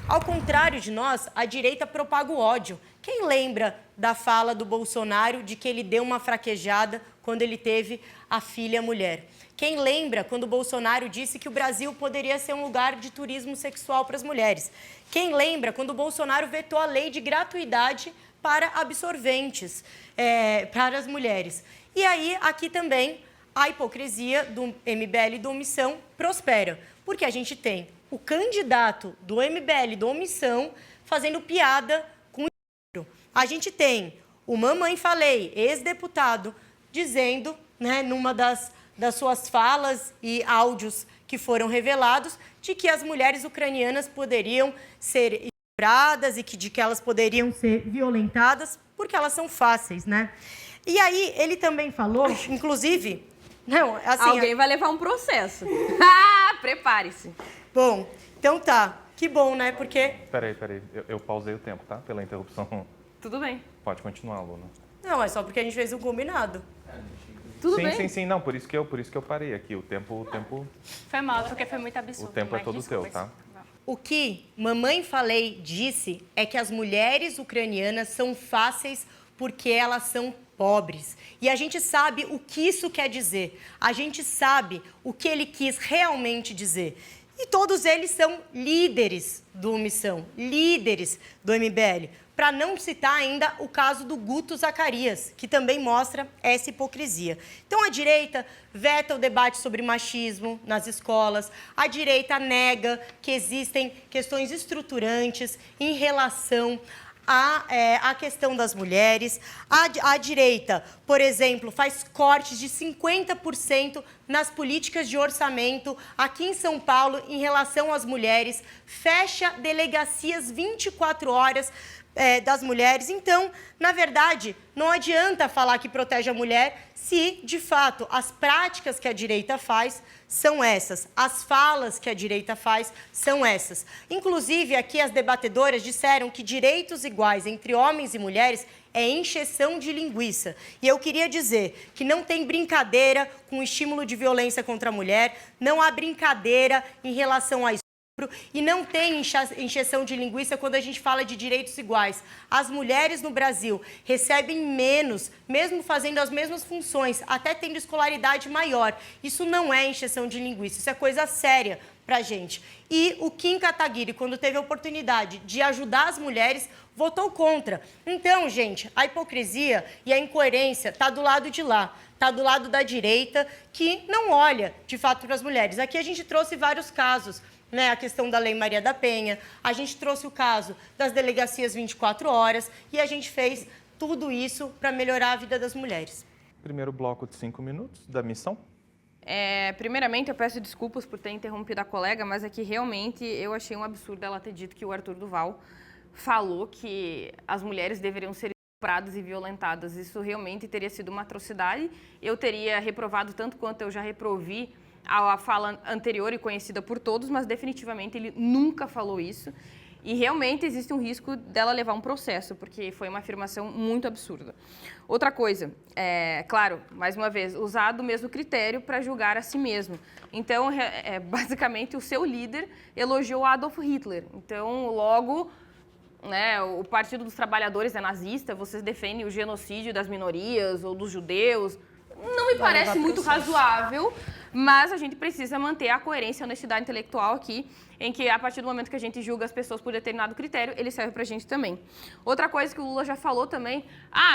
Ao contrário de nós, a direita propaga o ódio. Quem lembra da fala do Bolsonaro de que ele deu uma fraquejada quando ele teve a filha mulher? Quem lembra quando o Bolsonaro disse que o Brasil poderia ser um lugar de turismo sexual para as mulheres? Quem lembra quando o Bolsonaro vetou a lei de gratuidade para absorventes para as mulheres? E aí, aqui também, a hipocrisia do MBL e do Omissão prospera, porque a gente tem o candidato do MBL do Omissão fazendo piada com o estupro. A gente tem o Mamãe Falei, ex-deputado, dizendo, né, numa das suas falas e áudios que foram revelados, de que as mulheres ucranianas poderiam ser estupradas e de que elas poderiam ser violentadas porque elas são fáceis, né? E aí ele também falou, inclusive, não, assim, alguém vai levar um processo. Prepare-se. Bom, então tá. Que bom, né? Porque... Peraí. Eu pausei o tempo, tá? Pela interrupção. Tudo bem. Pode continuar, Luna. Não, é só porque a gente fez um combinado. Tudo bem? Sim. Não, por isso que eu parei aqui. O tempo... Foi mal, porque foi muito absurdo. O tempo é todo desculpas. teu, tá? O que Mamãe Falei disse é que as mulheres ucranianas são fáceis porque elas são pobres. E a gente sabe o que isso quer dizer. A gente sabe o que ele quis realmente dizer. E todos eles são líderes do Omissão, líderes do MBL. Para não citar ainda o caso do Guto Zacarias, que também mostra essa hipocrisia. Então, a direita veta o debate sobre machismo nas escolas, a direita nega que existem questões estruturantes em relação a questão das mulheres. A direita, por exemplo, faz cortes de 50% nas políticas de orçamento aqui em São Paulo em relação às mulheres, fecha delegacias 24 horas das mulheres. Então, na verdade, não adianta falar que protege a mulher se, de fato, as práticas que a direita faz são essas, as falas que a direita faz são essas. Inclusive, aqui as debatedoras disseram que direitos iguais entre homens e mulheres é encheção de linguiça. E eu queria dizer que não tem brincadeira com o estímulo de violência contra a mulher, não há brincadeira em relação a e não tem encheção de linguiça quando a gente fala de direitos iguais. As mulheres no Brasil recebem menos, mesmo fazendo as mesmas funções, até tendo escolaridade maior. Isso não é encheção de linguiça, isso é coisa séria para a gente. E o Kim Kataguiri, quando teve a oportunidade de ajudar as mulheres, votou contra. Então, gente, a hipocrisia e a incoerência está do lado de lá. Está do lado da direita, que não olha, de fato, para as mulheres. Aqui a gente trouxe vários casos, né, a questão da Lei Maria da Penha, a gente trouxe o caso das delegacias 24 horas e a gente fez tudo isso para melhorar a vida das mulheres. Primeiro bloco de 5 minutos da missão. Primeiramente, eu peço desculpas por ter interrompido a colega, mas aqui realmente eu achei um absurdo ela ter dito que o Arthur Duval falou que as mulheres deveriam ser estupradas e violentadas. Isso realmente teria sido uma atrocidade. Eu teria reprovado tanto quanto eu já reprovi a fala anterior e conhecida por todos, mas definitivamente ele nunca falou isso. E realmente existe um risco dela levar um processo, porque foi uma afirmação muito absurda. Outra coisa, claro, mais uma vez, usar do mesmo critério para julgar a si mesmo. Então, basicamente, o seu líder elogiou Adolf Hitler. Então, logo, né, o Partido dos Trabalhadores é nazista, vocês defendem o genocídio das minorias ou dos judeus. Não me parece muito razoável, mas a gente precisa manter a coerência e a honestidade intelectual aqui, em que a partir do momento que a gente julga as pessoas por determinado critério, ele serve pra gente também. Outra coisa que o Lula já falou também,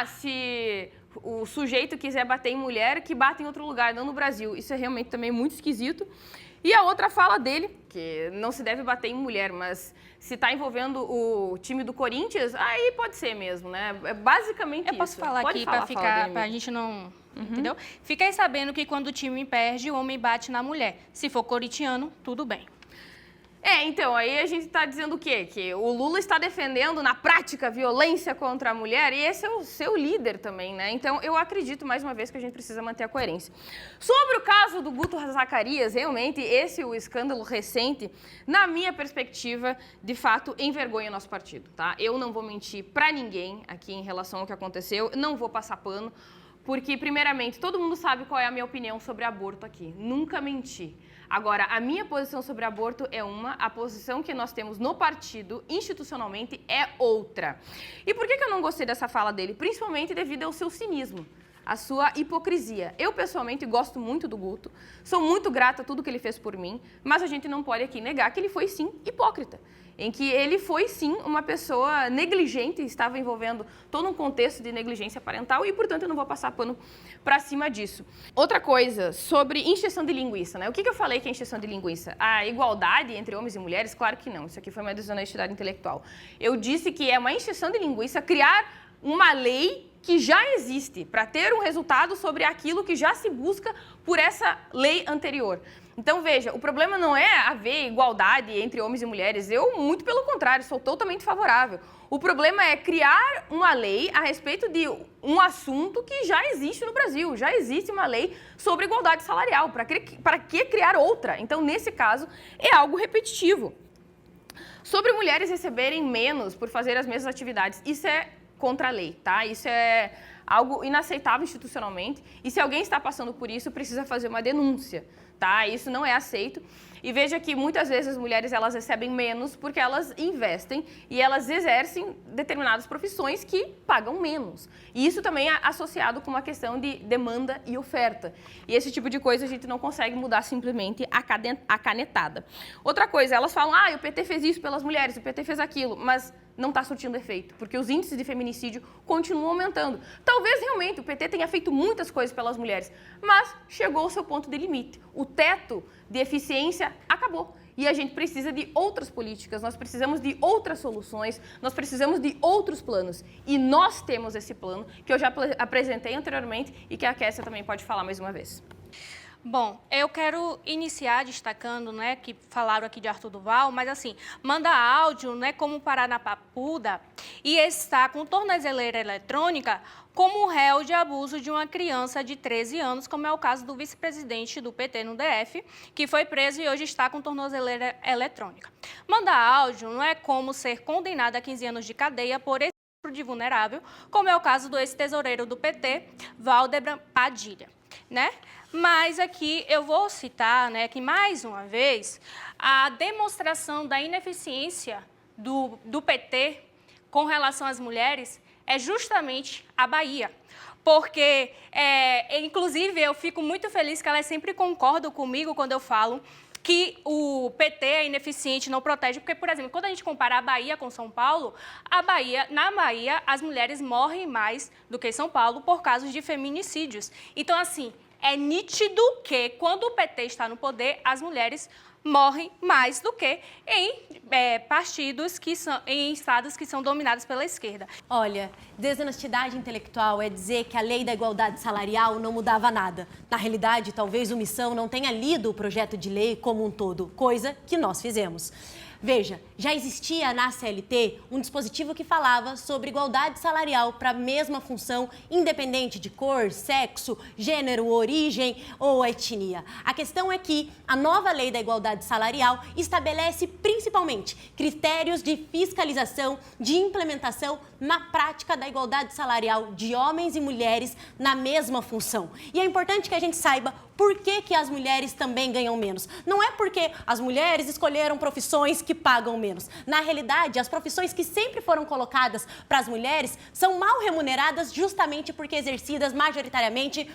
se o sujeito quiser bater em mulher, que bata em outro lugar, não no Brasil. Isso é realmente também muito esquisito. E a outra fala dele, que não se deve bater em mulher, mas se está envolvendo o time do Corinthians, aí pode ser mesmo, né? É basicamente isso. Eu posso falar aqui para ficar, para a gente não... Entendeu? Fiquei sabendo que quando o time perde, o homem bate na mulher. Se for corintiano, tudo bem. Então, aí a gente está dizendo o quê? Que o Lula está defendendo, na prática, violência contra a mulher, e esse é o seu líder também, né? Então, eu acredito, mais uma vez, que a gente precisa manter a coerência. Sobre o caso do Guto Zacarias, realmente, o escândalo recente, na minha perspectiva, de fato, envergonha o nosso partido, tá? Eu não vou mentir para ninguém aqui em relação ao que aconteceu, não vou passar pano, porque, primeiramente, todo mundo sabe qual é a minha opinião sobre aborto aqui. Nunca menti. Agora, a minha posição sobre aborto é uma, a posição que nós temos no partido, institucionalmente, é outra. E por que eu não gostei dessa fala dele? Principalmente devido ao seu cinismo, a sua hipocrisia. Eu, pessoalmente, gosto muito do Guto, sou muito grata a tudo que ele fez por mim, mas a gente não pode aqui negar que ele foi, sim, hipócrita. Em que ele foi, sim, uma pessoa negligente, estava envolvendo todo um contexto de negligência parental e, portanto, eu não vou passar pano para cima disso. Outra coisa, sobre encheção de linguiça, né? O que eu falei que é encheção de linguiça? A igualdade entre homens e mulheres? Claro que não, isso aqui foi uma desonestidade intelectual. Eu disse que é uma encheção de linguiça criar uma lei que já existe para ter um resultado sobre aquilo que já se busca por essa lei anterior. Então, veja, o problema não é haver igualdade entre homens e mulheres. Eu, muito pelo contrário, sou totalmente favorável. O problema é criar uma lei a respeito de um assunto que já existe no Brasil. Já existe uma lei sobre igualdade salarial. Para que criar outra? Então, nesse caso, é algo repetitivo. Sobre mulheres receberem menos por fazer as mesmas atividades, isso é contra a lei, tá? Isso é algo inaceitável institucionalmente. E se alguém está passando por isso, precisa fazer uma denúncia. Tá? Isso não é aceito. E veja que muitas vezes as mulheres elas recebem menos porque elas investem e elas exercem determinadas profissões que pagam menos. E isso também é associado com uma questão de demanda e oferta. E esse tipo de coisa a gente não consegue mudar simplesmente a canetada. Outra coisa, elas falam, o PT fez isso pelas mulheres, o PT fez aquilo, mas não está surtindo efeito, porque os índices de feminicídio continuam aumentando. Talvez realmente o PT tenha feito muitas coisas pelas mulheres, mas chegou ao seu ponto de limite. O teto de eficiência acabou. E a gente precisa de outras políticas, nós precisamos de outras soluções, nós precisamos de outros planos. E nós temos esse plano, que eu já apresentei anteriormente e que a Kessia também pode falar mais uma vez. Bom, eu quero iniciar destacando, né, que falaram aqui de Arthur Duval, mas assim, manda áudio, né, como parar na papuda e está com tornozeleira eletrônica como réu de abuso de uma criança de 13 anos, como é o caso do vice-presidente do PT no DF, que foi preso e hoje está com tornozeleira eletrônica. Manda áudio não é como ser condenado a 15 anos de cadeia por estupro de vulnerável, como é o caso do ex-tesoureiro do PT, Valdemar Padilha, né? Mas aqui eu vou citar, né, que mais uma vez, a demonstração da ineficiência do PT com relação às mulheres é justamente a Bahia. Porque, inclusive, eu fico muito feliz que elas sempre concordam comigo quando eu falo que o PT é ineficiente, não protege, porque, por exemplo, quando a gente compara a Bahia com São Paulo, na Bahia as mulheres morrem mais do que em São Paulo por casos de feminicídios. Então, assim, é nítido que, quando o PT está no poder, as mulheres morrem mais do que em partidos em estados que são dominados pela esquerda. Olha, desonestidade intelectual é dizer que a lei da igualdade salarial não mudava nada. Na realidade, talvez o Missão não tenha lido o projeto de lei como um todo, coisa que nós fizemos. Veja, já existia na CLT um dispositivo que falava sobre igualdade salarial para a mesma função, independente de cor, sexo, gênero, origem ou etnia. A questão é que a nova lei da igualdade salarial estabelece principalmente critérios de fiscalização, de implementação na prática da igualdade salarial de homens e mulheres na mesma função. E é importante que a gente saiba por que as mulheres também ganham menos. Não é porque as mulheres escolheram profissões que pagam menos. Na realidade, as profissões que sempre foram colocadas para as mulheres são mal remuneradas justamente porque exercidas majoritariamente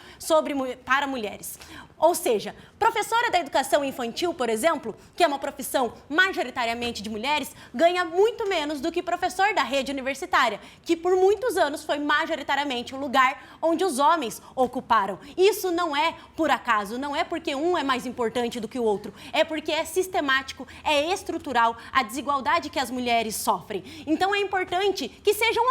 para mulheres. Ou seja, professora da educação infantil, por exemplo, que é uma profissão majoritariamente de mulheres, ganha muito menos do que professor da rede universitária, que por muitos anos foi majoritariamente o lugar onde os homens ocuparam. Isso não é por acaso, não é porque um é mais importante do que o outro, é porque é sistemático, é estrutural a desigualdade que as mulheres sofrem. Então é importante que sejam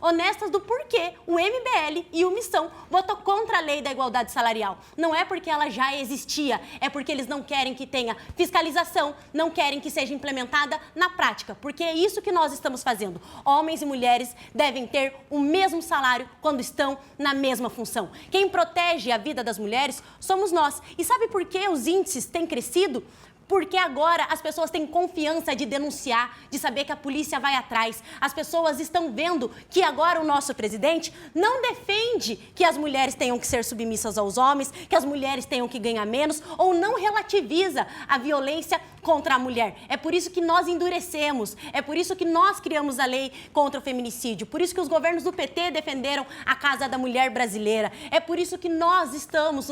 honestas do porquê o MBL e o Missão votou contra a lei da igualdade salarial. Não é porque ela já existia, é porque eles não querem que tenha fiscalização, não querem que seja implementada na prática, porque é isso que nós estamos fazendo. Homens e mulheres devem ter o mesmo salário quando estão na mesma função. Quem protege a vida das mulheres somos nós. E sabe por que os índices têm crescido? porque agora as pessoas têm confiança de denunciar, de saber que a polícia vai atrás. As pessoas estão vendo que agora o nosso presidente não defende que as mulheres tenham que ser submissas aos homens, que as mulheres tenham que ganhar menos, ou não relativiza a violência contra a mulher. É por isso que nós endurecemos, é por isso que nós criamos a lei contra o feminicídio, por isso que os governos do PT defenderam a Casa da Mulher Brasileira, é por isso que nós estamos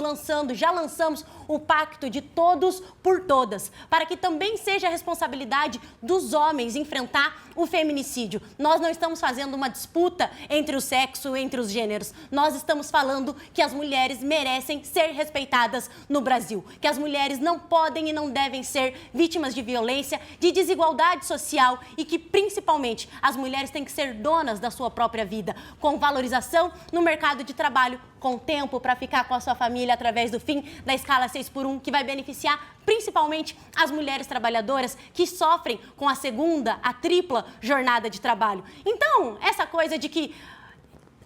já lançamos o Pacto de Todos por Todas, para que também seja a responsabilidade dos homens enfrentar o feminicídio. Nós não estamos fazendo uma disputa entre o sexo, entre os gêneros, nós estamos falando que as mulheres merecem ser respeitadas no Brasil, que as mulheres não podem e não devem ser vítimas de violência, de desigualdade social e que, principalmente, as mulheres têm que ser donas da sua própria vida, com valorização no mercado de trabalho, com tempo para ficar com a sua família através do fim da escala 6x1, que vai beneficiar principalmente as mulheres trabalhadoras que sofrem com a segunda, a tripla jornada de trabalho. Então, essa coisa de que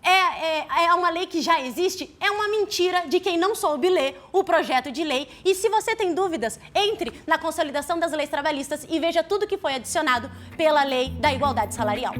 é uma lei que já existe, é uma mentira de quem não soube ler o projeto de lei. E se você tem dúvidas, entre na consolidação das leis trabalhistas e veja tudo que foi adicionado pela Lei da Igualdade Salarial.